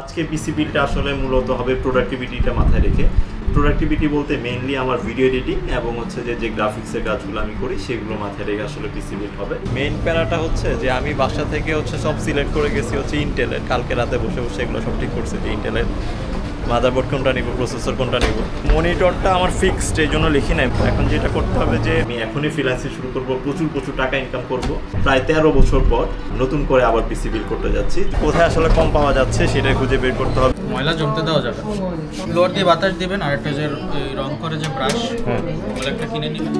আজকে পিসি বিলটা আসলে মূলত হবে প্রোডাক্টিভিটিটা মাথায় রেখে। প্রোডাক্টিভিটি বলতে মেইনলি আমার ভিডিও এডিটিং এবং হচ্ছে যে গ্রাফিক্সের কাজগুলো আমি করি সেগুলো মাথায় রেখে আসলে পিসি বিল হবে। মেইন প্যারাটা হচ্ছে যে আমি বাসা থেকে হচ্ছে সব সিলেক্ট করে গেছি হচ্ছে ইন্টেলের। কালকে রাতে বসে বসে এগুলো সব ঠিক করছি যে ইন্টেলের মাদারবোর্ড কোনটা নিব, প্রসেসর কোনটা নিব। মনিটরটা আমার ফিক্সড, এই জন্য লিখি নাই। এখন যেটা করতে হবে যে আমি এখনই ফ্রিল্যান্সিং শুরু করব, প্রচুর টাকা ইনকাম করব। প্রায় 13 বছর পর নতুন করে আবার পিসি বিল করতে যাচ্ছি। কোথায় আসলে কম পাওয়া যাচ্ছে সেটা খুঁজে বের করতে হবে। ময়লা জমতে দেওয়া যাবে, ফ্লোর দিয়ে বাতাস দিবেন। আর একটা যে রং করে যে ব্রাশ, ওগুলো একটা কিনে নিবেন।